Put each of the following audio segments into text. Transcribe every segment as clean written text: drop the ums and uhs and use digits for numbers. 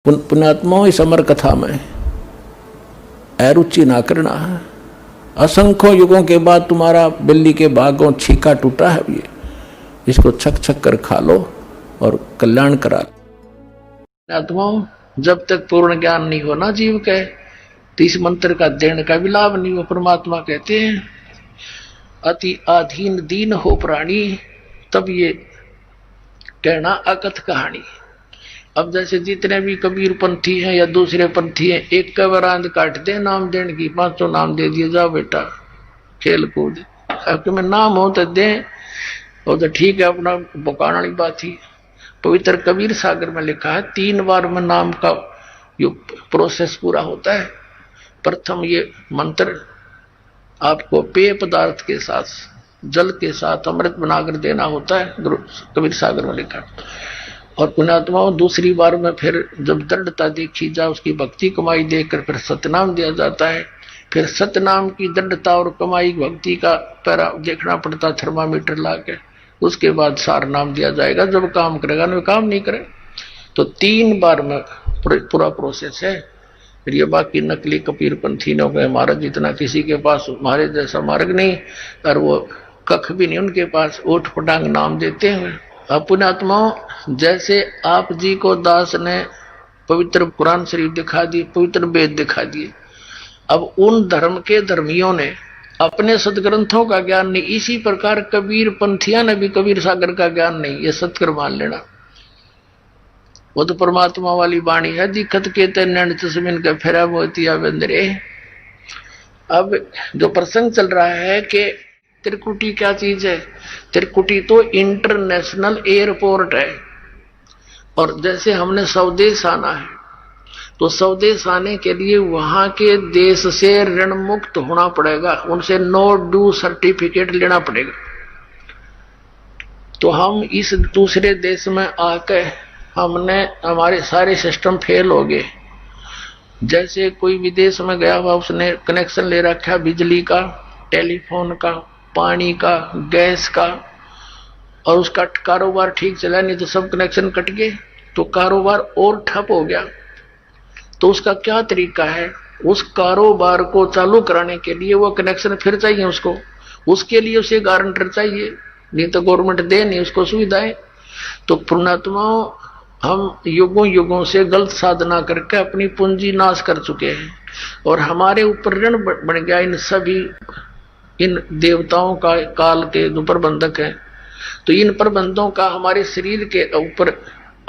पुण्यात्माओं, इस अमर कथा में अरुचि ना करना है। असंख्यों युगों के बाद तुम्हारा बिल्ली के भागों छीका टूटा है, ये इसको छक छक कर खा लो और कल्याण करा लो। पुण्यात्माओं, जब तक पूर्ण ज्ञान नहीं होना जीव के, तो इस मंत्र का देने का भी लाभ नहीं हो। परमात्मा कहते हैं अति आधीन दीन हो प्राणी, तब ये कहना अकथ कहानी। अब जैसे जितने भी कबीर पंथी हैं या दूसरे पंथी हैं, एक का वरांद काट दे नाम देने की, 500 नाम दे दिए, जाओ बेटा खेल कूद, अब तुम्हें नाम हो तो दे, वो तो ठीक है, अपना बुकाने वाली बात ही। पवित्र कबीर सागर में लिखा है 3 बार में नाम का जो प्रोसेस पूरा होता है। प्रथम ये मंत्र आपको पेय पदार्थ के साथ, जल के साथ अमृत बनाकर देना होता है, कबीर सागर में लिखा। और पुण्यात्माओं, दूसरी बार में फिर जब दृढ़ता देखी जा, उसकी भक्ति कमाई देखकर फिर सतनाम दिया जाता है। फिर सतनाम की दृढ़ता और कमाई भक्ति का पैरा देखना पड़ता, थर्मामीटर ला के, उसके बाद सार नाम दिया जाएगा। जब काम करेगा ना, काम नहीं करे तो 3 बार में पूरा प्रोसेस है। फिर ये बाकी नकली कबीर पंथी ने गए महाराज, जितना किसी के पास हमारे जैसा मार्ग नहीं और वो कख भी नहीं उनके पास, ओठ पटांग नाम देते हैं। अब पुण्यात्माओं, जैसे आप जी को दास ने पवित्र कुरान शरीफ दिखा दी, पवित्र वेद दिखा दिए, अब उन धर्म के धर्मियों ने अपने सदग्रंथों का ज्ञान नहीं, इसी प्रकार कबीर पंथिया ने भी कबीर सागर का ज्ञान नहीं, ये सत्कर मान लेना। वो तो परमात्मा वाली वाणी है, दिक्कत के नैन तस्मिन का फेरा मोतिया बंदरे। अब जो प्रसंग चल रहा है कि त्रिकुटी क्या चीज है, त्रिकुटी तो इंटरनेशनल एयरपोर्ट है। और जैसे हमने स्वदेश आना है, तो स्वदेश आने के लिए वहां के देश से ऋण मुक्त होना पड़ेगा, उनसे नो ड्यू सर्टिफिकेट लेना पड़ेगा। तो हम इस दूसरे देश में आके हमने हमारे सारे सिस्टम फेल हो गए। जैसे कोई विदेश में गया हुआ, उसने कनेक्शन ले रखा बिजली का, टेलीफोन का, पानी का, गैस का, और उसका कारोबार ठीक चला नहीं तो सब कनेक्शन कट गए, तो कारोबार और ठप हो गया। तो उसका क्या तरीका है, उस कारोबार को चालू कराने के लिए वो कनेक्शन फिर चाहिए उसको, उसके लिए उसे गारंटर चाहिए, नहीं तो गवर्नमेंट दे नहीं उसको सुविधाएं। तो पुण्यात्माओं, हम युगों युगों से गलत साधना करके अपनी पूंजी नाश कर चुके हैं और हमारे ऊपर ऋण बन गया इन देवताओं का, काल के जो प्रबंधक हैं। तो इन प्रबंधों का हमारे शरीर के ऊपर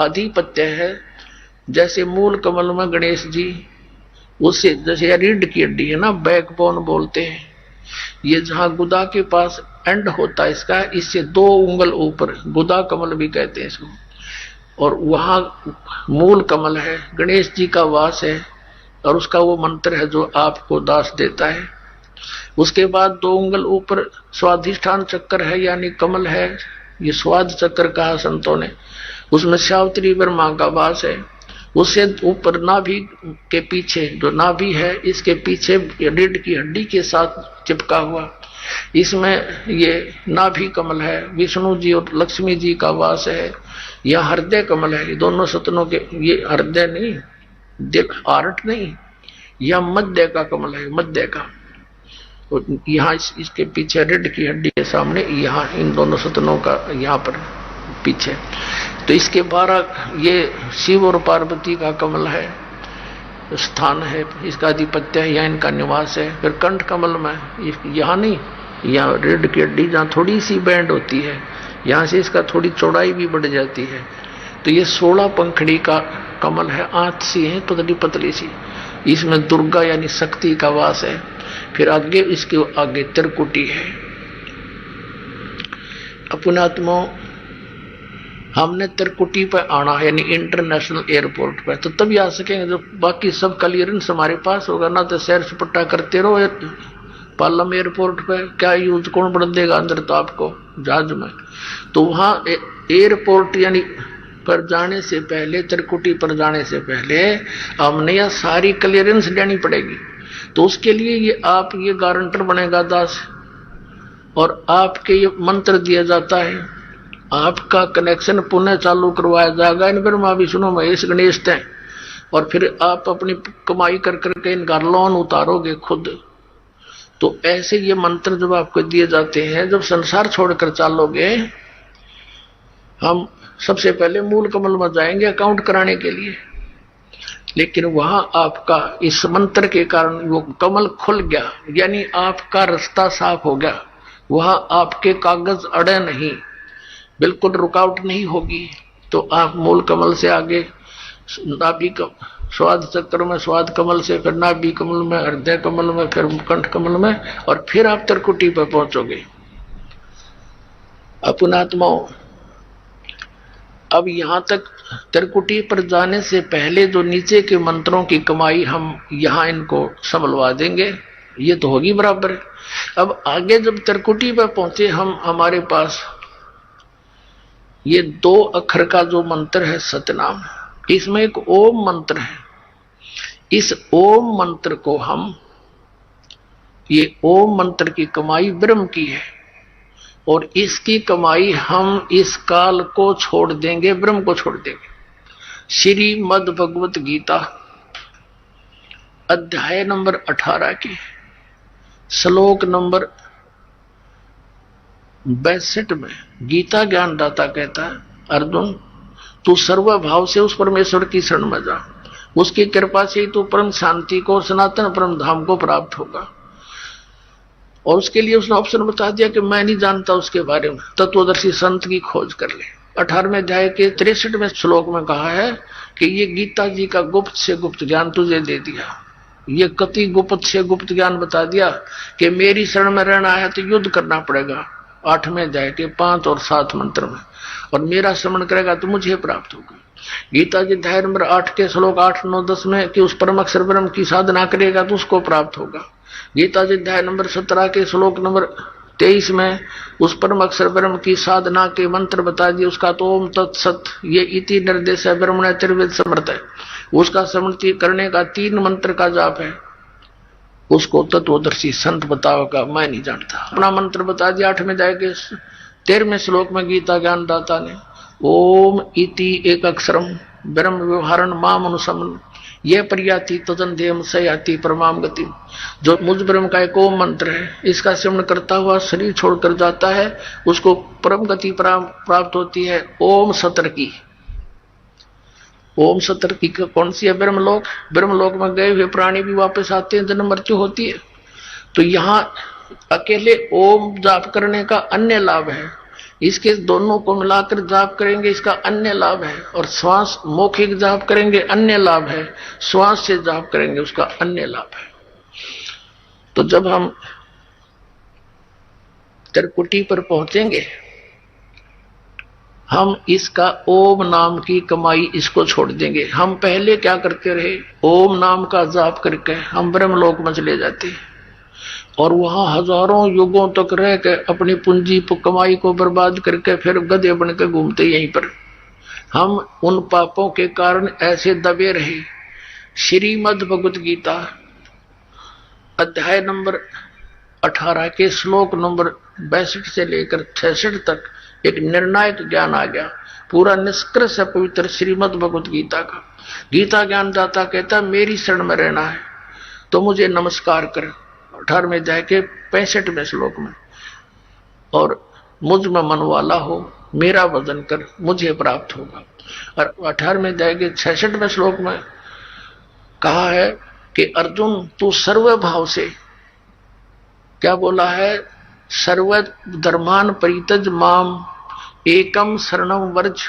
आधिपत्य है। जैसे मूल कमल में गणेश जी, उससे जैसे रीढ़ की हड्डी है ना, बैकबोन बोलते हैं, ये जहां गुदा के पास एंड होता है इसका, इससे 2 उंगल ऊपर गुदा कमल भी कहते हैं इसको, और वहां मूल कमल है, गणेश जी का वास है, और उसका वो मंत्र है जो आपको दास देता है। उसके बाद 2 उंगल ऊपर स्वाधिष्ठान चक्र है, यानी कमल है, ये स्वाद चक्र कहा संतों ने, उसमें सावित्री ब्रह्मा का वास है। उससे ऊपर नाभि के पीछे जो नाभि है, इसके पीछे रीढ़ की हड्डी के साथ चिपका हुआ, इसमें ये नाभि कमल है, विष्णु जी और लक्ष्मी जी का वास है। यह हृदय कमल है, ये दोनों सतनों के, ये हृदय नहीं, दिल हार्ट नहीं, यह मध्य का कमल है, मध्य का। यहाँ इसके पीछे रीढ़ की हड्डी के सामने, यहाँ इन दोनों सतनों का यहाँ पर पीछे। तो इसके 12 ये शिव और पार्वती का कमल है, स्थान है, इसका आधिपत्य है, यहाँ इनका निवास है। फिर कंठ कमल में यहाँ नहीं, यहाँ रीढ़ की हड्डी जहाँ थोड़ी सी बैंड होती है, यहाँ से इसका थोड़ी चौड़ाई भी बढ़ जाती है। तो ये 16 पंखड़ी का कमल है, 8 सी है, पतली पतली सी, इसमें दुर्गा यानी शक्ति का वास है। फिर आगे इसके आगे त्रिकुटी है। पुण्यात्माओं, हमने त्रिकुटी पर आना है, यानी इंटरनेशनल एयरपोर्ट पर, तो तभी आ सकेंगे जब बाकी सब क्लियरेंस हमारे पास होगा ना। तो सैर सपट्टा करते रहो पालम एयरपोर्ट पर, क्या यूज कौन बढ़ देगा अंदर तो आपको जहाज में। तो वहां एयरपोर्ट यानी पर जाने से पहले, त्रिकुटी पर जाने से पहले हमने यह सारी क्लियरेंस लेनी पड़ेगी। तो उसके लिए ये गारंटर बनेगा दास, और आपके ये मंत्र दिया जाता है, आपका कनेक्शन पुनः चालू करवाया जाएगा इन ब्रह्मा विष्णु महेश गणेश तय। और फिर आप अपनी कमाई कर करके इनका लोन उतारोगे खुद। तो ऐसे ये मंत्र जब आपको दिए जाते हैं, जब संसार छोड़कर चालोगे, हम सबसे पहले मूल कमल में जाएंगे अकाउंट कराने के लिए, लेकिन वहां आपका इस मंत्र के कारण वो कमल खुल गया, यानी आपका रास्ता साफ हो गया। वहां आपके कागज अड़े नहीं, बिल्कुल रुकावट नहीं होगी। तो आप मूल कमल से आगे नाभि स्वाद चक्र में, स्वाद कमल से फिर नाभि कमल में, हृदय कमल में, फिर कंठ कमल में, और फिर आप त्रिकुटी पर पहुंचोगे। अपनात्माओं, अब यहां तक त्रिकुटी पर जाने से पहले जो नीचे के मंत्रों की कमाई हम यहां इनको संभलवा देंगे, ये तो होगी बराबर। अब आगे जब त्रिकुटी पर पहुंचे हम, हमारे पास ये 2 अक्षर का जो मंत्र है सतनाम, इसमें एक ओम मंत्र है। इस ओम मंत्र को हम, ये ओम मंत्र की कमाई ब्रह्म की है, और इसकी कमाई हम इस काल को छोड़ देंगे, ब्रह्म को छोड़ देंगे। श्रीमद् भगवत गीता अध्याय नंबर 18 के श्लोक नंबर 62 में गीता ज्ञानदाता कहता है, अर्जुन तू सर्वभाव से उस परमेश्वर की शरण में जा, उसकी कृपा से ही तू परम शांति को, सनातन परम धाम को प्राप्त होगा। और उसके लिए उसने ऑप्शन बता दिया कि मैं नहीं जानता उसके बारे में, तत्वदर्शी संत की खोज कर ले। 18वें अध्याय के 63वें श्लोक में कहा है कि ये गीता जी का गुप्त से गुप्त ज्ञान तुझे दे दिया। ये कति गुप्त से गुप्त ज्ञान बता दिया कि मेरी शरण में रहना है तो युद्ध करना पड़ेगा, 8वें अध्याय के 5 और 7 मंत्र में, और मेरा श्रवण करेगा तो मुझे प्राप्त होगा। गीता जी अध्याय नंबर 8 के श्लोक 8, 9, 10 में कि उस परम अक्षर ब्रह्म की साधना करेगा तो उसको प्राप्त होगा। गीता जी अध्याय नंबर 17 के श्लोक नंबर 23 में उस परम अक्षर ब्रह्म की साधना के मंत्र बता दिए, उसका तो ओम तत्सत ये इति निर्देश है, ब्रह्मण त्रिवेद समर्थ है। उसका श्रवण करने का 3 मंत्र का जाप है, उसको तत्वदर्शी संत बताओगा, मैं नहीं जानता। अपना मंत्र बता दिया 8वें अध्याय के 13वें श्लोक में गीता ज्ञानदाता ने, ओम इति एक अक्षरम ब्रह्म व्यवहारण माम अनुसमन ये प्रयाति तजन देम सयाति परमाम गति। जो मुझ ब्रह्म का एक ओम मंत्र है, इसका श्रवण करता हुआ शरीर छोड़कर जाता है, उसको परम गति प्राप्त होती है। ओम सतर की, ओम सतर की कौन सी है? ब्रह्मलोक। ब्रह्मलोक में गए हुए प्राणी भी वापस आते हैं, जन्म मृत्यु होती है। तो यहाँ अकेले ओम जाप करने का अन्य लाभ है, इसके दोनों को मिलाकर जाप करेंगे इसका अन्य लाभ है, और श्वास मौखिक जाप करेंगे अन्य लाभ है, श्वास से जाप करेंगे उसका अन्य लाभ है। तो जब हम त्रिकुटी पर पहुंचेंगे, हम इसका ओम नाम की कमाई इसको छोड़ देंगे। हम पहले क्या करते रहे, ओम नाम का जाप करके हम ब्रह्मलोक में चले जाते हैं, और वहां हजारों युगों तक रह के अपनी पूंजी कमाई को बर्बाद करके फिर गधे बन के घूमते यहीं पर। हम उन पापों के कारण ऐसे दबे रहे। श्रीमद् भगवत गीता अध्याय नंबर 18 के श्लोक नंबर 62 से लेकर 66 तक एक निर्णायक ज्ञान आ गया। पूरा निष्कर्ष है पवित्र श्रीमद् भगवत गीता का। गीता ज्ञानदाता कहता मेरी शरण में रहना है तो मुझे नमस्कार कर, 18वें अध्याय के 65वें श्लोक में, और मुझ में मन वाला हो मेरा भजन कर मुझे प्राप्त होगा। और 18वें अध्याय के 66वें श्लोक में कहा है कि अर्जुन तू सर्व भाव से, क्या बोला है, सर्व धर्मान परितज माम एकम शरणम वर्ज।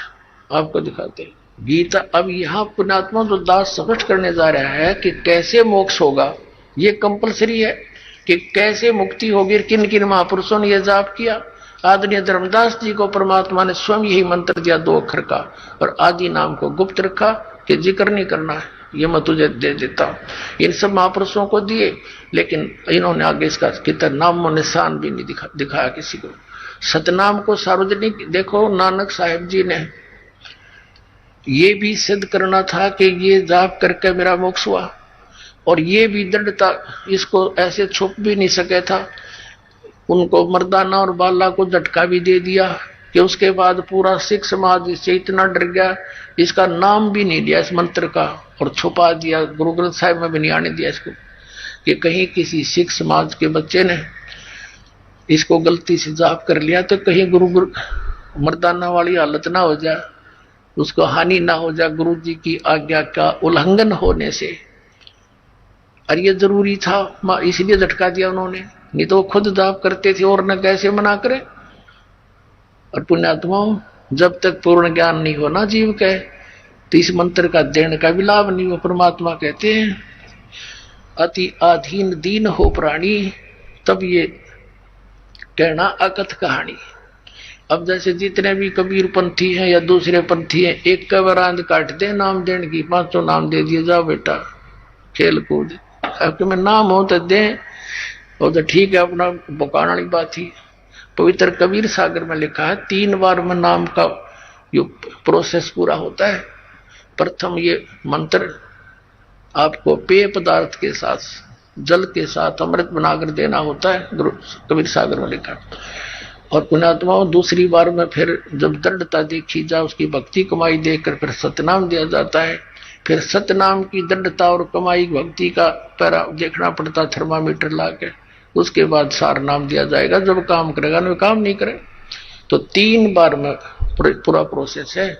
आपको दिखाते हैं गीता। अब यहाँ पुण्यात्मा जो दास स्पष्ट करने जा रहा है कि कैसे मोक्ष होगा, ये कंपलसरी है कि कैसे मुक्ति होगी। किन किन महापुरुषों ने यह जाप किया। आदरणीय धर्मदास जी को परमात्मा ने स्वयं यही मंत्र दिया 2 अक्षर का, और आदि नाम को गुप्त रखा कि जिक्र नहीं करना है, ये मैं तुझे दे देता हूं। इन सब महापुरुषों को दिए, लेकिन इन्होंने आगे इसका कितना नामो निशान भी नहीं दिखाया किसी को। सतनाम को सार्वजनिक, देखो नानक साहिब जी ने ये भी सिद्ध करना था कि ये जाप करके मेरा मोक्ष हुआ, और ये भी दृढ़ता, इसको ऐसे छुप भी नहीं सके था। उनको मर्दाना और बाला को झटका भी दे दिया कि उसके बाद पूरा सिख समाज इससे इतना डर गया, इसका नाम भी नहीं दिया इस मंत्र का, और छुपा दिया, गुरु ग्रंथ साहिब में भी नहीं आने दिया इसको, कि कहीं किसी सिख समाज के बच्चे ने इसको गलती से जाप कर लिया तो कहीं गुरु मर्दाना वाली हालत ना हो जाए, उसको हानि ना हो जाए गुरु जी की आज्ञा का उल्लंघन होने से। और ये जरूरी था, इसलिए झटका दिया उन्होंने, नहीं तो वो खुद जाप करते थे और न कैसे मना करे। और पुण्यात्माओं, जब तक पूर्ण ज्ञान नहीं होना जीव का, तो इस मंत्र का देने का भी लाभ नहीं हो। परमात्मा कहते हैं अति आधीन दीन हो प्राणी, तब ये कहना अकथ कहानी। अब जैसे जितने भी कबीर पंथी हैं या दूसरे पंथी हैं, एक का वरांद काट दे नाम देने की, 500 नाम दे दिए, जाओ बेटा खेल कूद, आपके में नाम हो तो दे, वो तो ठीक है, अपना बुकाने वाली बात ही। पवित्र कबीर सागर में लिखा है 3 बार में नाम का जो प्रोसेस पूरा होता है। प्रथम ये मंत्र आपको पेय पदार्थ के साथ, जल के साथ अमृत बनाकर देना होता है, गुरु कबीर सागर में लिखा। और पुण्यात्माओं, दूसरी बार में फिर जब दृढ़ता देखी जाए, उसकी भक्ति कमाई देखकर फिर सतनाम दिया जाता है। फिर सतनाम की दृढ़ता और कमाई भक्ति का पैरा देखना पड़ता, थर्मामीटर ला के, उसके बाद सार नाम दिया जाएगा। जब काम करेगा ना, काम नहीं करे तो 3 बार में पूरा प्रोसेस है।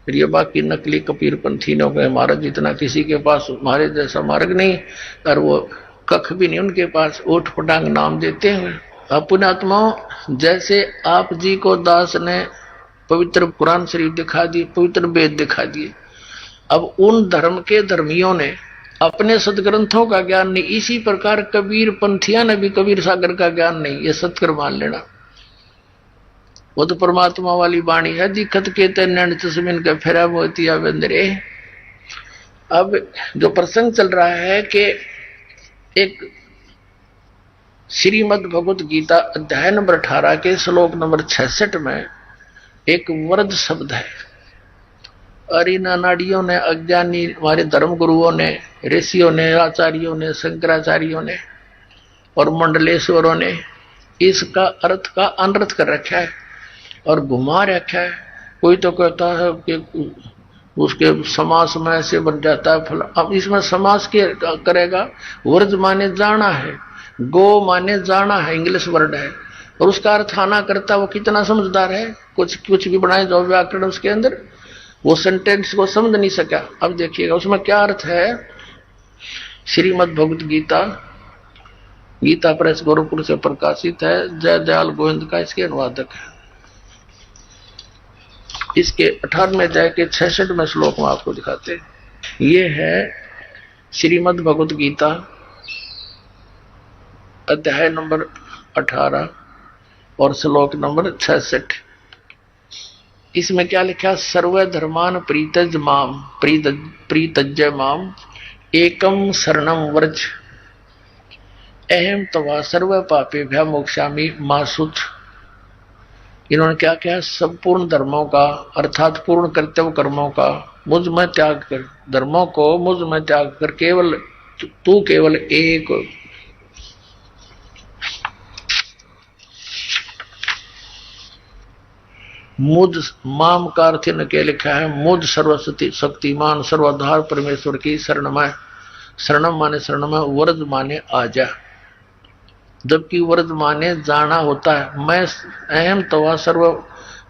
फिर ये बाकी नकली कबीर पंथी ने गए महाराज, जितना किसी के पास हमारे जैसा मार्ग नहीं, और वो कख भी नहीं उनके पास, ओठ पटांग नाम देते हैं। अब पुण्यात्माओं, जैसे आप जी को दास ने पवित्र कुरान शरीफ दिखा दी, पवित्र वेद दिखा दिए, अब उन धर्म के धर्मियों ने अपने सदग्रंथों का ज्ञान नहीं, इसी प्रकार कबीर पंथिया ने भी कबीर सागर का ज्ञान नहीं, ये सत्कर मान लेना। वो तो परमात्मा वाली वाणी है, दिक्कत के नैन तस्मिन का फेरा मोतिया बंदरे। अब जो प्रसंग चल रहा है कि एक श्रीमद् भगवत गीता अध्याय नंबर 18 के श्लोक नंबर 66 में एक वरद शब्द है। और इन अनाड़ियों ने, अज्ञानी हमारे धर्म गुरुओं ने, ऋषियों ने, आचार्यों ने, शंकराचार्यों ने और मंडलेश्वरों ने इसका अर्थ का अनर्थ कर रखा है और घुमा रखा है। कोई तो कहता है कि उसके समास में ऐसे बन जाता है फल। अब इसमें समास के करेगा, वर्ज माने जाना है, गो माने जाना है, इंग्लिश वर्ड है, और उसका अर्थ आना करता। वो कितना समझदार है, कुछ भी बनाए जाओ व्याकरण उसके अंदर, वो सेंटेंस को समझ नहीं सका। अब देखिएगा उसमें क्या अर्थ है। श्रीमद् भगवत गीता, गीता प्रेस गोरखपुर से प्रकाशित है, जय दयाल गोविंद का इसके अनुवादक है। इसके 18वें अध्याय के 66वें श्लोक में आपको दिखाते हैं। ये है श्रीमद् भगवत गीता अध्याय नंबर 18 और श्लोक नंबर 66। इसमें क्या लिखा? सर्व धर्मान प्रीतज माम प्रीतज्य माम एकम शरणम व्रज अहम तवा सर्व पापेभ्य मोक्षामि मासुच। इन्होंने क्या किया? संपूर्ण धर्मों का अर्थात पूर्ण कर्तव्य कर्मों का मुझ में त्याग कर, धर्मों को मुझ में त्याग कर केवल तू केवल एक मुझ माम का अर्थ ने क्या लिखा है? मुझ सर्वशक्ति शक्तिमान सर्वाधार परमेश्वर की शरणमय, शरणम माने शरणमय, व्रज माने आजा, जबकि व्रज माने जाना होता है। मैं अहम तवा सर्व,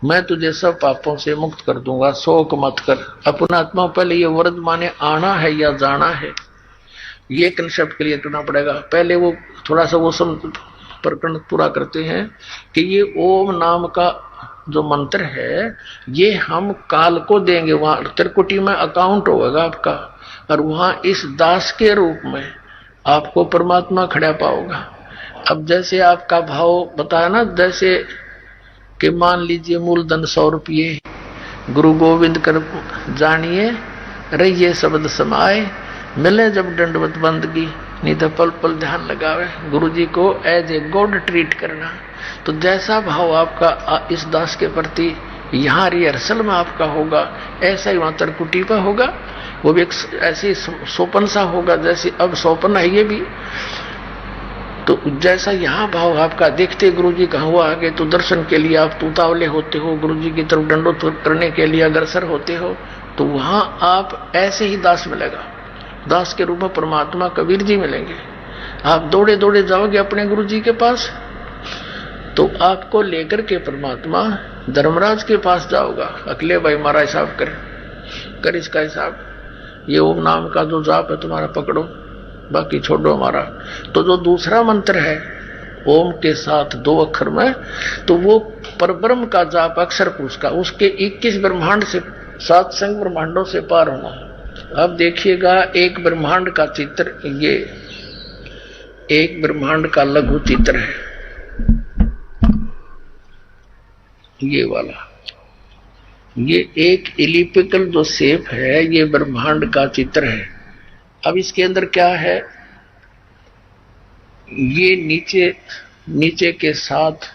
मैं तुझे सब पापों से मुक्त कर दूंगा, शोक मत कर। अपना आत्मा पहले ये व्रज माने आना है या जाना है, ये कंसेप्ट क्लियर करना पड़ेगा। पहले वो थोड़ा सा वो सब प्रकरण पूरा करते हैं कि ये ओम नाम का जो मंत्र है ये हम काल को देंगे, वहां त्रिकुटी में अकाउंट होगा आपका, और वहां इस दास के रूप में आपको परमात्मा खड़ा पाओगा। अब जैसे आपका भाव बताया ना, जैसे कि मान लीजिए मूलधन 100 रुपये, गुरु गोविंद कर जानिए रहिए शब्द समाए, मिले जब दंडवत बंदगी, नहीं तो पल पल ध्यान लगावे, गुरु जी को एज ए गॉड ट्रीट करना। तो जैसा भाव आपका इस दास के प्रति यहाँ रिहर्सल में आपका होगा, ऐसा ही वहां त्रिकुटी पर होगा। वो भी एक ऐसी सोपन सा होगा, जैसे अब सोपन है ये भी, तो जैसा यहाँ भाव आपका देखते गुरु जी कहाँ हुआ आगे, तो दर्शन के लिए आप उतावले होते हो, गुरु जी की तरफ दंडोत करने के लिए अग्रसर होते हो, तो वहां आप ऐसे ही दास मिलेगा। दास के रूप में परमात्मा कबीर जी मिलेंगे। आप दौड़े दौड़े जाओगे अपने गुरु जी के पास, तो आपको लेकर के परमात्मा धर्मराज के पास जाओगा। अकेले भाई महाराज साहब कर इसका हिसाब, ये ओम नाम का जो जाप है तुम्हारा पकड़ो, बाकी छोड़ो हमारा। तो जो दूसरा मंत्र है ओम के साथ 2 अक्षर में, तो वो परब्रह्म का जाप अक्षर पुरुष का, उसके 21 ब्रह्मांड से 7 संग ब्रह्मांडों से पार होना। अब देखिएगा एक ब्रह्मांड का चित्र, ये एक ब्रह्मांड का लघु चित्र है, ये वाला, ये एक इलिप्टिकल जो शेप है, ये ब्रह्मांड का चित्र है। अब इसके अंदर क्या है, ये नीचे के साथ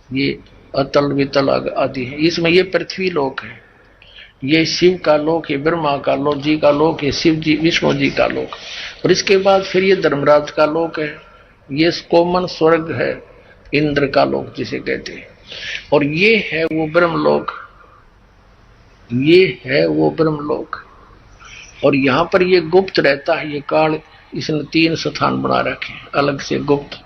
ये अतल वितल आदि है, इसमें ये पृथ्वी लोक है, ये शिव का लोक, ये ब्रह्मा का लोक, जी का लोक, ये शिव जी विष्णु जी का लोक, और इसके बाद फिर ये धर्मराज का लोक है, ये कोमन स्वर्ग है, इंद्र का लोक जिसे कहते हैं, और ये है वो ब्रह्मलोक, ये है वो ब्रह्मलोक। और यहाँ पर ये गुप्त रहता है, ये काल, इसने 3 स्थान बना रखे हैं अलग से गुप्त,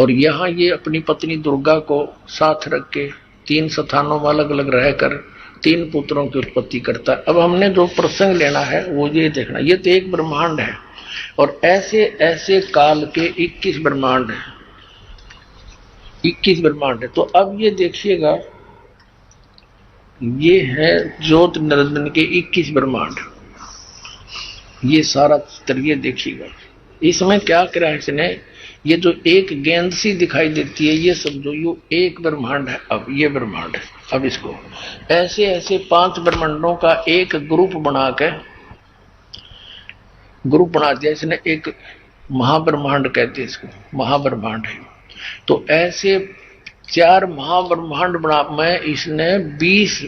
और यहाँ ये अपनी पत्नी दुर्गा को साथ रख के 3 स्थानों में अलग अलग रहकर 3 पुत्रों की उत्पत्ति करता है। अब हमने जो प्रसंग लेना है वो ये देखना, ये तो एक ब्रह्मांड है, और ऐसे ऐसे काल के 21 ब्रह्मांड है, 21 ब्रह्मांड है। तो अब ये देखिएगा, ये है ज्योत निरंजन के 21 ब्रह्मांड, ये सारा चित्र ये देखिएगा। इसमें क्या करा है इसने, ये जो एक गेंद सी दिखाई देती है, ये समझो ये एक ब्रह्मांड है। अब ये ब्रह्मांड है, अब इसको ऐसे ऐसे 5 ब्रह्मांडों का एक ग्रुप बना दिया इसने, एक महाब्रह्मांड कहते हैं इसको, महाब्रह्मांड है। तो ऐसे 4 महाब्रह्मांड बना में इसने 20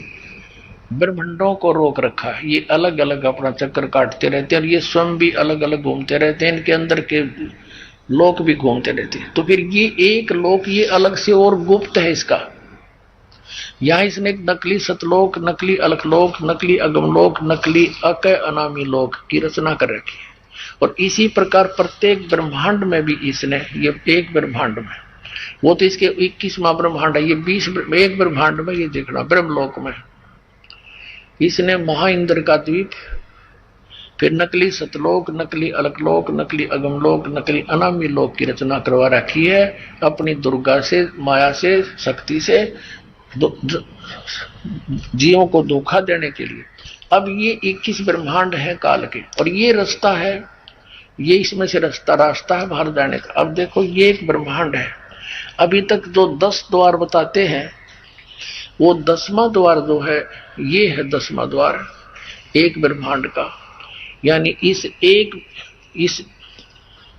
ब्रह्मांडों को रोक रखा है। ये अलग अलग अपना चक्कर काटते रहते हैं, और ये स्वयं भी अलग अलग घूमते रहते हैं, इनके अंदर के लोक भी घूमते रहते हैं। तो फिर ये एक लोक ये अलग से और गुप्त है इसका। यहाँ इसने एक नकली सतलोक, नकली अलखलोक, नकली अगमलोक, नकली अकय अनामी लोक की रचना कर रखी है। और इसी प्रकार प्रत्येक ब्रह्मांड में भी इसने, ये एक ब्रह्मांड में, वो तो इसके 21वां ब्रह्मांड है, ये 20 एक ब्रह्मांड में ये देखना ब्रह्मलोक में इसने महा इंद्र का द्वीप, फिर नकली सतलोक, नकली अलकलोक, नकली अगमलोक, नकली अनामी लोक की रचना करवा रखी है अपनी दुर्गा से, माया से, शक्ति से जीवों को धोखा देने के लिए। अब ये 21 ब्रह्मांड है काल के, और ये रास्ता है, ये इसमें से रास्ता है बाहर जाने का। अब देखो ये एक ब्रह्मांड है, अभी तक जो 10 द्वार बताते हैं, वो 10वां द्वार जो है, ये है 10वां द्वार एक ब्रह्मांड का। यानी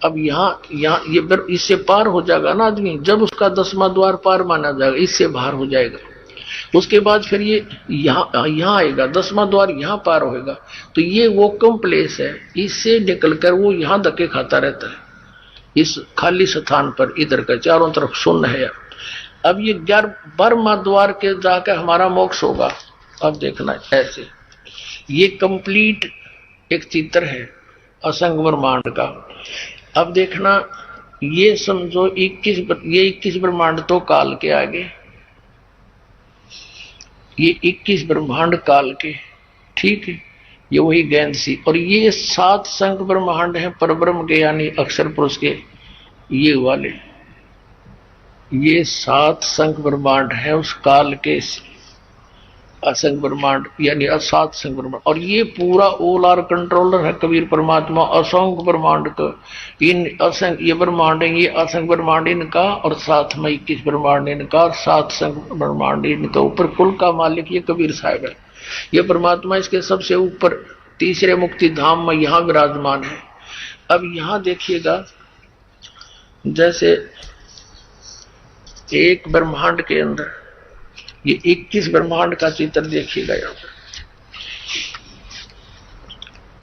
अब यहाँ ये इससे पार हो जाएगा ना आदमी, जब उसका 10वां द्वार पार माना जाएगा, इससे बाहर हो जाएगा। उसके बाद फिर ये यहाँ आएगा, 10वां द्वार यहाँ पार होएगा, तो ये वो कम प्लेस है, इससे निकलकर वो यहाँ धक्के खाता रहता है इस खाली स्थान पर, इधर का चारों तरफ शून्य है। अब ये 12वां द्वार के जाकर हमारा मोक्ष होगा। अब देखना ऐसे, ये कंप्लीट एक चित्र है असंग ब्रह्मांड का। अब देखना, ये समझो 21 ब्रह्मांड तो काल के आगे, ये 21 ब्रह्मांड काल के, ठीक है, ये वही गेंद सी। और ये 7 संग ब्रह्मांड है परब्रह्म के, यानी अक्षर पुरुष के, ये वाले, ये 7 संग ब्रह्मांड है उस काल के असंग ब्रह्मांड, यानी 7 संग ब्रह्मांड। और ये पूरा ऑल आर कंट्रोलर है कबीर परमात्मा असंख्य ब्रह्मांड का। इन असंग ये ब्रह्मांड है, ये असंग ब्रह्मांड इनका, और 7 में 21 ब्रह्मांड इनका, और 7 संग ब्रह्मांड इनका। ऊपर कुल का मालिक ये कबीर साहब है, ये परमात्मा इसके सबसे ऊपर तीसरे मुक्ति धाम में यहाँ विराजमान है। अब यहाँ देखिएगा, जैसे एक ब्रह्मांड के अंदर ये 21 ब्रह्मांड का चित्र देखिएगा यहाँ पर।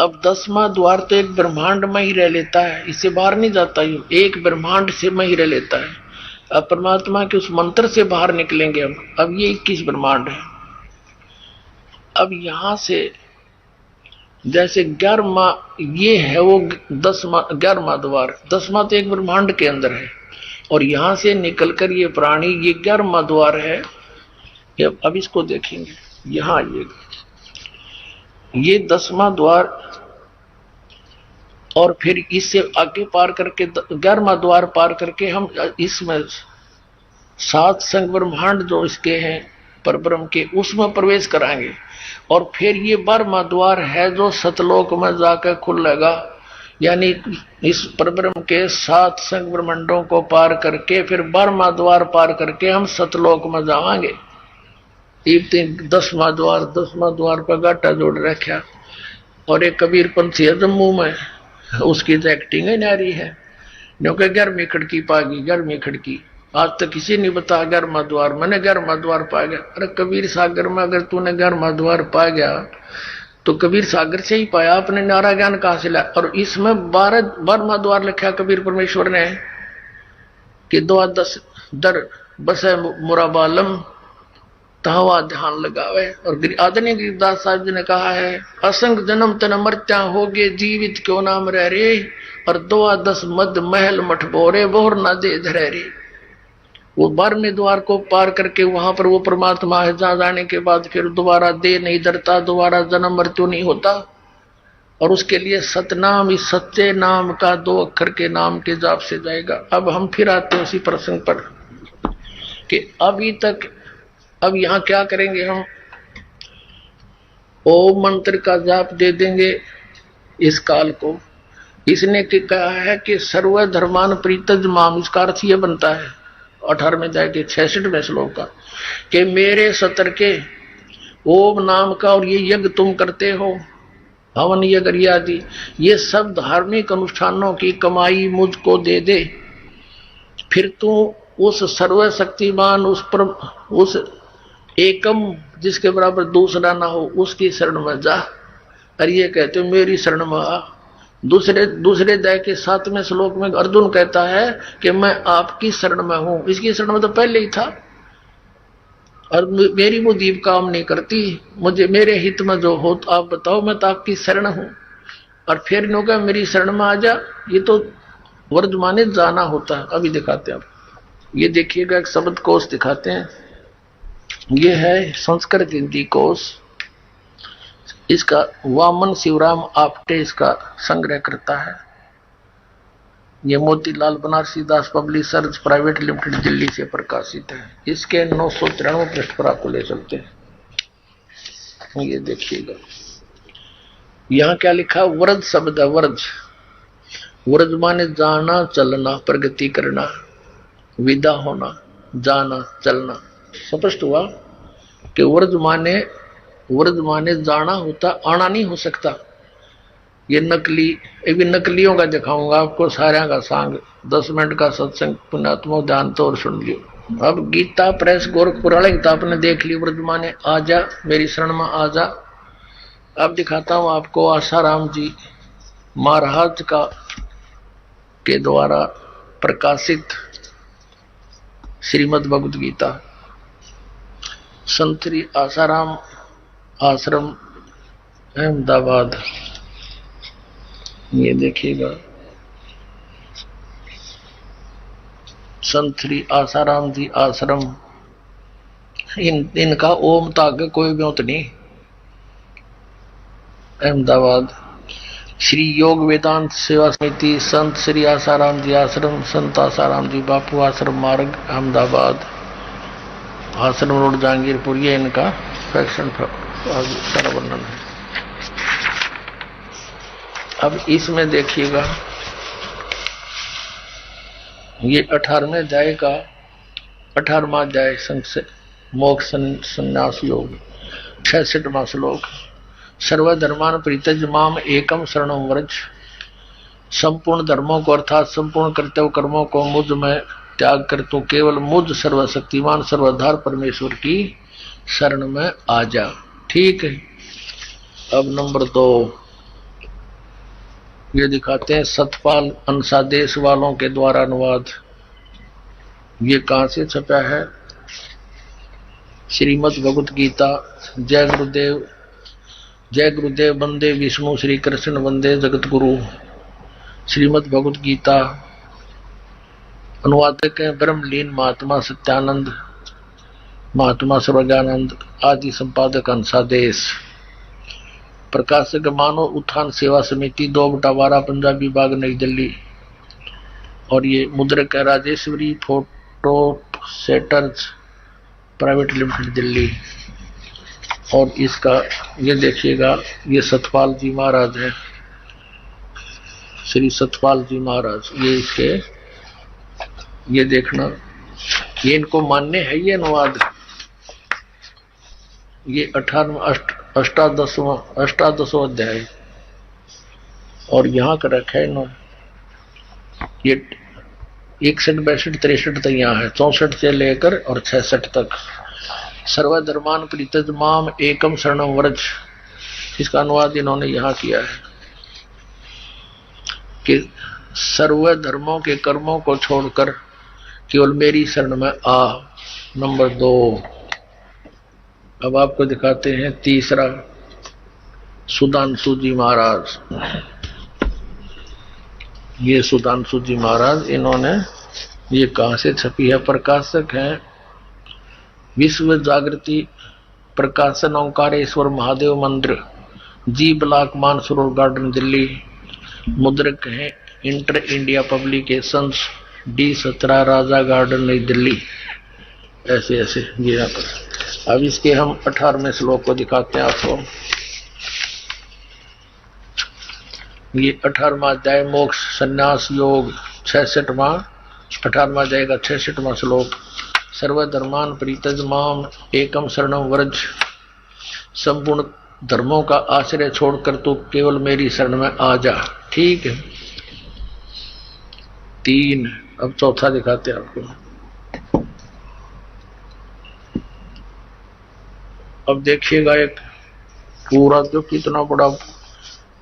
अब 10वां द्वार तो एक ब्रह्मांड में ही रह लेता है, इससे बाहर नहीं जाता, यूं एक ब्रह्मांड से में ही रह लेता है। अब परमात्मा के उस मंत्र से बाहर निकलेंगे हम। अब ये 21 ब्रह्मांड है। अब यहां से जैसे 11वां ये है वो 11वां द्वार, 10वां तो एक ब्रह्मांड के अंदर है, और यहां से निकलकर ये प्राणी ये 11वां द्वार है। अब इसको देखेंगे, यहां ये 10वां द्वार, और फिर इससे आगे पार करके 11वां द्वार पार करके हम इसमें 7 संग ब्रह्मांड जो इसके हैं परब्रह्म के, उसमें प्रवेश कराएंगे। और फिर ये 12वां द्वार है जो सतलोक में जाकर खुलेगा, यानी इस परब्रह्म के 7 संग ब्रह्मांडों को पार करके फिर 12वां द्वार पार करके हम सतलोक में जावांगे। 10वां द्वार पर गाटा जोड़ रखा। और एक कबीर पंथी है जम्मू में, उसकी तो एक्टिंग ही नारी है, क्योंकि 11वीं खिड़की पागी, 11वीं खिड़की आज तक किसी नहीं बता 11वां द्वार, मैंने 11वां द्वार पा गया। अरे कबीर सागर में अगर तूने 11वां द्वार पा गया तो कबीर सागर से ही पाया, अपने नारा ज्ञान कहां से लाया। और इसमें 12वां द्वार लिखा कबीर परमेश्वर ने कि 2-10 दर बसे मुराबालम तहवा ध्यान लगावे। और आदरणीय गिरिदास साहब जी ने कहा है, असंग जन्म तन मरत्या हो गए जीवित क्यों नाम रह रे, और 2-10 मद महल मठ बोरे बोर ना दे धरे रे। वो 12वें द्वार को पार करके वहां पर वो परमात्मा है, जहां जाने के बाद फिर दोबारा दे नहीं धरता, दोबारा जन्म मृत्यु नहीं होता। और उसके लिए सतनाम, इस सच्चे नाम का 2 अक्षर के नाम के जाप से जाएगा। अब हम फिर आते हैं उसी प्रसंग पर कि अभी तक, अब यहां क्या करेंगे हम, ओम मंत्र का जाप दे देंगे इस काल को। इसने कहा है कि सर्वधर्मान प्रीतज माम, इसका अर्थ यह बनता है 18वें अध्याय के 66वें श्लोक का कि मेरे सतर के ओम नाम का और ये यज्ञ तुम करते हो, हवन यज्ञ आदि, ये सब धार्मिक अनुष्ठानों की कमाई मुझको दे दे। फिर तू उस सर्वशक्तिमान, उस एकम जिसके बराबर दूसरा ना हो, उसकी शरण में जा। और ये कहते हो मेरी शरण में आ। दूसरे अध्याय के 7वें श्लोक में अर्जुन कहता है कि मैं आपकी शरण में हूं। इसकी शरण में तो पहले ही था, और मेरी वो दीप काम नहीं करती, मुझे मेरे हित में जो हो तो आप बताओ, मैं तो आपकी शरण हूं। और फिर इन्हों का मेरी शरण में आ जा, ये तो वर्तमाने जाना होता है। अभी दिखाते हैं आप, ये देखिएगा एक शब्द कोश दिखाते हैं, ये है संस्कृत हिंदी कोश, इसका वामन शिवराम आपटे इसका संग्रह करता है। ये मोतीलाल बनारसी दास पब्लिशर्स प्राइवेट लिमिटेड दिल्ली से प्रकाशित है। इसके 993 पृष्ठ पर आपको ले चलते हैं। ये देखिएगा यहां क्या लिखा, व्रज शब्द है, व्रज, व्रज माने जाना चलना, प्रगति करना, विदा होना, जाना चलना। स्पष्ट हुआ कि व्रज माने जाना होता, आना नहीं हो सकता। ये नकली, एक भी नकलियों का दिखाऊंगा आपको, सारे का सांग 10 मिनट का सत्संग पुण्यात्मा ध्यान तो और सुन लियो। अब गीता प्रेस गोरखपुर वाले किताब ने देख ली, व्रज माने आ जा, मेरी शरण में आ जा। अब दिखाता हूं आपको आसाराम जी महाराज का के द्वारा प्रकाशित श्रीमद् भगवद गीता, संत श्री आसाराम आश्रम अहमदाबाद। ये देखिएगा संत श्री आसाराम जी आश्रम, इनका ओम ताक कोई ब्योत नहीं, अहमदाबाद। श्री योग वेदांत सेवा समिति संत श्री आसाराम जी आश्रम, संत आसाराम जी बापू आश्रम मार्ग अहमदाबाद, आश्रम रोड जहांगीरपुर। ये इनका फैक्शन सारा वर्णन है। अब इसमें देखिएगा ये 18वें अध्याय का 18वां अध्याय मोक्ष संन्यास योग 66वां श्लोक, सर्वधर्मान प्रीतज माम एकम शरणम व्रज। संपूर्ण धर्मों को अर्थात संपूर्ण कर्तव्य कर्मों को मुझ में त्याग कर तू केवल मुझ सर्वशक्तिमान सर्वधार परमेश्वर की शरण में आ जा। ठीक है। अब नंबर 2, ये दिखाते हैं सतपाल अंशादेश वालों के द्वारा अनुवाद। ये कहां से छपा है? श्रीमद् भगवत गीता। जय गुरुदेव, जय गुरुदेव, वंदे विष्णु श्री कृष्ण वंदे जगत गुरु। श्रीमद् भगवत गीता, अनुवादक हैं ब्रह्मलीन महात्मा सत्यानंद, महात्मा सर्वज्ञानंद, आदि संपादक अंशादेश। प्रकाशक मानव उत्थान सेवा समिति 2/12 पंजाबी बाग नई दिल्ली। और ये मुद्रक है Rajeshwari photo setters private limited Delhi. और इसका ये देखिएगा, ये सतपाल जी महाराज है, श्री सतपाल जी महाराज। ये इसके, ये देखना, ये इनको मान्य है ये अनुवाद। ये 18वां अध्याय और यहाँ का रखा है इन्होंने। ये 61, 62, 63 तक यहाँ है, 64 से लेकर और 66 तक। सर्वधर्मान परित्यज माम एकम शरणम व्रज, इसका अनुवाद इन्होंने यहाँ किया है कि सर्व धर्मों के कर्मों को छोड़कर केवल मेरी शरण में आ। नंबर 2। अब आपको दिखाते हैं तीसरा, सुधांशु जी महाराज। ये सुधांशु जी महाराज, इन्होंने ये कहां से छपी है? प्रकाशक हैं विश्व जागृति प्रकाशन ओंकारेश्वर महादेव मंदिर, जी ब्लॉक, मानसरोवर गार्डन दिल्ली। मुद्रक हैं इंटर इंडिया पब्लिकेशंस, D17 राजा गार्डन नई दिल्ली। ऐसे ऐसे ये यहाँ पर। अब इसके हम 18वें श्लोक को दिखाते हैं आपको। ये 18वां अध्याय मोक्ष संन्यास योग, 66वां 18वां अध्याय का 66वां श्लोक। सर्वधर्मान परित्यज माम एकम शरणम व्रज, संपूर्ण धर्मों का आश्रय छोड़कर तू केवल मेरी शरण में आ जा। ठीक है। 3। अब चौथा दिखाते हैं आपको। अब देखिएगा एक पूरा, जो कितना बड़ा,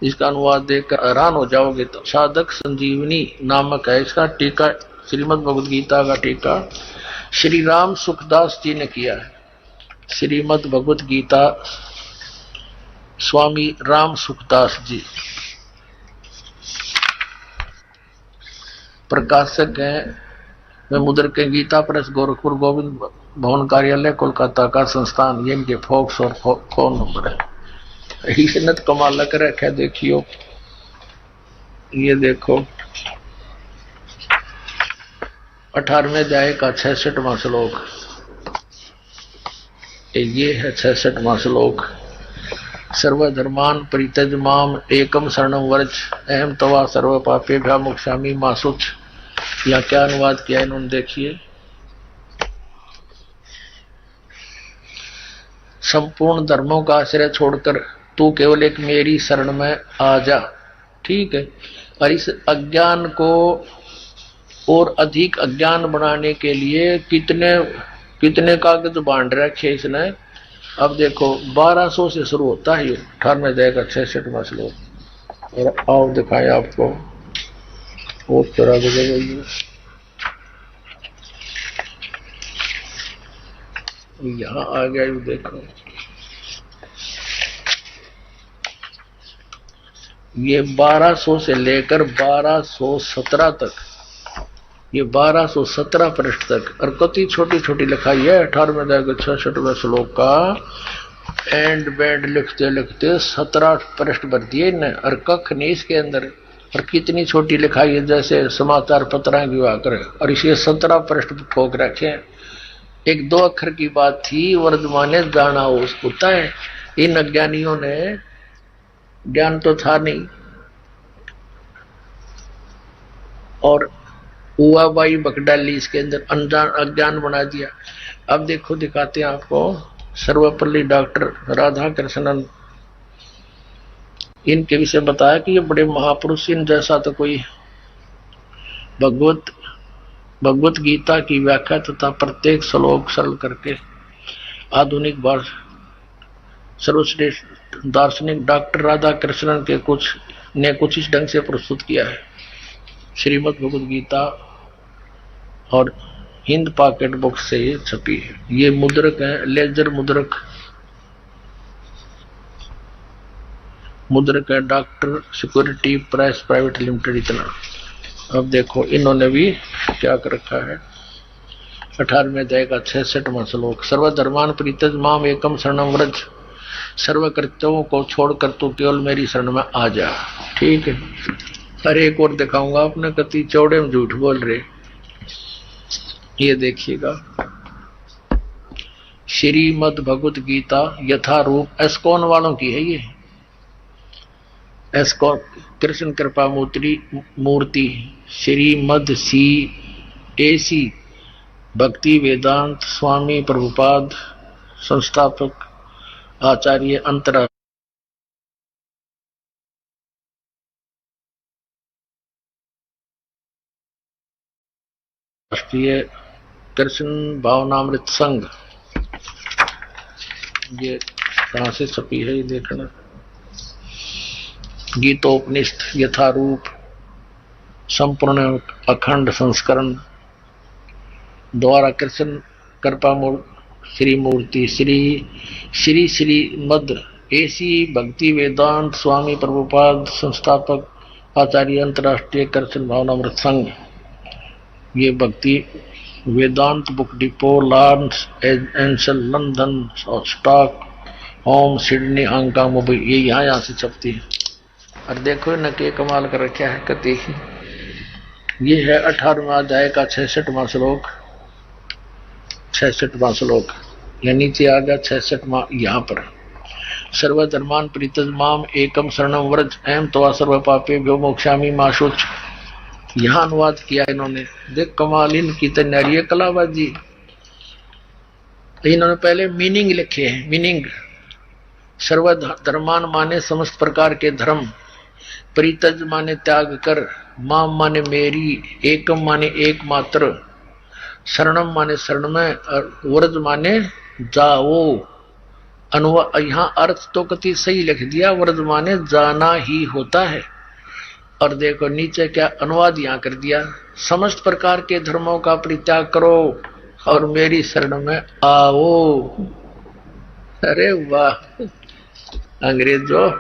इसका अनुवाद देखकर हैरान हो जाओगे। तो साधक संजीवनी नामक है इसका टीका, श्रीमद् भगवद गीता का टीका श्री राम सुखदास जी ने किया है। श्रीमद् भगवद गीता स्वामी राम सुखदास जी। प्रकाशक हैं वे मुद्रक हैं गीता प्रेस, गोरखपुर, गोविंद भवन कार्यालय, कोलकाता का संस्थान। ये इनके फॉक्स और फोन नंबर है। इसने तो कमाल कर रखा है। देखियो, ये देखो 18वें अध्याय का 66वां श्लोक। ये है 66वां श्लोक। सर्वधर्मान परित्यज माम एकम शरणम व्रज, अहम तवा सर्व पापेभ्यः मोक्षामि मा शुच। यहाँ क्या अनुवाद किया इन्होंने, देखिए। संपूर्ण धर्मों का आश्रय छोड़कर तू केवल एक मेरी शरण में आ जा। ठीक है। और इस अज्ञान को और अधिक अज्ञान बनाने के लिए कितने कागज बांध रखे इसने। अब देखो 1200 से शुरू होता है, 18वें अध्याय का 66वां श्लोक। और आओ दिखाएं आपको और तरह जगह। यहाँ आ गया, ये देखो, ये 1200 से लेकर 1217 तक, ये 1217 पृष्ठ तक। और कति छोटी छोटी लिखाई है 18वें अध्याय के 66वें श्लोक का। एंड बैंड लिखते लिखते 17 पृष्ठ भर दिए ने, और कख नहीं इसके अंदर। और कितनी छोटी लिखाई है, जैसे समाचार पत्र की बात करें। और इसे 17 पृष्ठ ठोक रखे। 1-2 अक्षर की बात थी, वर्धमाने जाना होता है। इन अज्ञानियों ने, ज्ञान तो था नहीं, और हुआबाई बकडाली इसके अंदर अनजान अज्ञान बना दिया। अब देखो दिखाते हैं आपको सर्वपल्ली डॉक्टर राधा कृष्णन, इनके विषय बताया कि ये बड़े महापुरुष, इन जैसा तो कोई भगवत गीता की व्याख्या तथा प्रत्येक श्लोक सरल करके आधुनिक भाषा सर्वश्रेष्ठ दार्शनिक डॉक्टर राधा कृष्णन के कुछ ने कुछ इस ढंग से प्रस्तुत किया है। श्रीमद् भगवद गीता और हिंद पॉकेट बुक से ये छपी है। ये मुद्रक है, लेजर मुद्रक है, doctor security press private limited इतना। अब देखो इन्होंने भी क्या कर रखा है। 18वें अध्याय का 66वां श्लोक, सर्वधर्मान परित्यज माम एकम शरणम व्रज, सर्व कर्तव्यों को छोड़कर तू केवल मेरी शरण में आ जा। ठीक है। हर एक और दिखाऊंगा, आपने कति चौड़े में झूठ बोल रहे। ये देखिएगा, श्रीमद् भगवद गीता यथारूप एस्कॉन वालों की है। ये एस्कॉन कृष्ण कृपा मूर्ति श्रीमद् CAC भक्ति वेदांत स्वामी प्रभुपाद संस्थापक आचार्य अंतरराष्ट्रीय कृष्ण भावनामृत संघ। ये कहां से छपी है, ये देखना। गीतोपनिषद यथारूप संपूर्ण अखंड संस्करण द्वारा कृष्ण कृपा श्री मूर्ति श्रीमद् AC भक्ति वेदांत स्वामी प्रभुपाद संस्थापक आचार्य अंतरराष्ट्रीय कृष्ण भावनामृत संघ। ये Bhakti Vedanta book depot Los Angeles London Stockholm Sydney Hong Kong Mumbai, ये यहाँ से छपती है। और देखो न के कमाल कर रखा है कति। ये है 18वां अध्याय का 66वां श्लोक। 66वां श्लोक या नीचे आ गया 66वां यहाँ पर। सर्वधर्मान परित्यज माम एकम शरणम व्रज एम त्वा सर्व पापेभ्यो मोक्षामि मा शुच। यहाँ अनुवाद किया इन्होंने। देख कमाल इनकी तैयारी है कलाबाजी। इन्होंने पहले मीनिंग लिखे हैं। मीनिंग सर्वधर्मान माने समस्त प्रकार के धर्म, परित्यज माने त्याग कर, माम माने मेरी, एकम माने एकमात्र, शरणम माने शरण में, और व्रज माने जाओ। यहाँ अर्थ तो कति सही लिख दिया, व्रज माने जाना ही होता है। और देखो नीचे क्या अनुवाद यहाँ कर दिया, समस्त प्रकार के धर्मों का परित्याग करो और मेरी शरण में आओ। अरे वाह अंग्रेजों।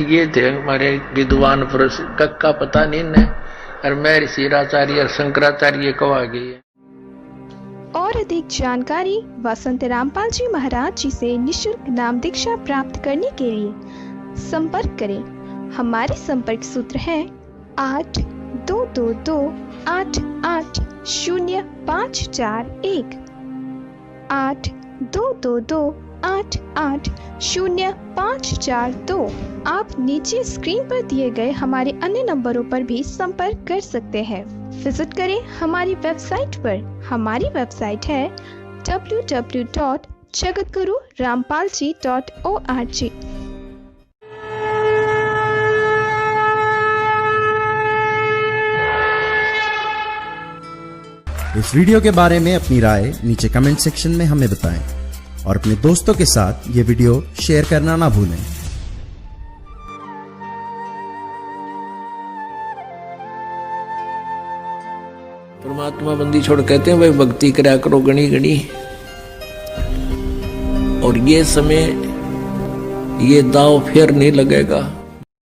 ये थे हमारे विद्वान पुरुष, कक्का पता नहीं ने, और मैं ऋषिराचार्य और शंकराचार्य को आ गई है। और अधिक जानकारी वसंत रामपाल जी महाराज जी से निशुल्क नाम दीक्षा प्राप्त करने के लिए संपर्क करें। हमारे संपर्क सूत्र है 8222880541 8222880542। आप नीचे स्क्रीन पर दिए गए हमारे अन्य नंबरों पर भी संपर्क कर सकते हैं। विजिट करें हमारी वेबसाइट पर। हमारी वेबसाइट है www.jagatgururampalji.org। इस वीडियो के बारे में अपनी राय नीचे कमेंट सेक्शन में हमें बताएं और अपने दोस्तों के साथ ये वीडियो शेयर करना ना भूलें। परमात्मा बंदी छोड़ कहते हैं भाई भक्ति करा करो गणी गणी। और ये समय ये दाव फेर नहीं लगेगा।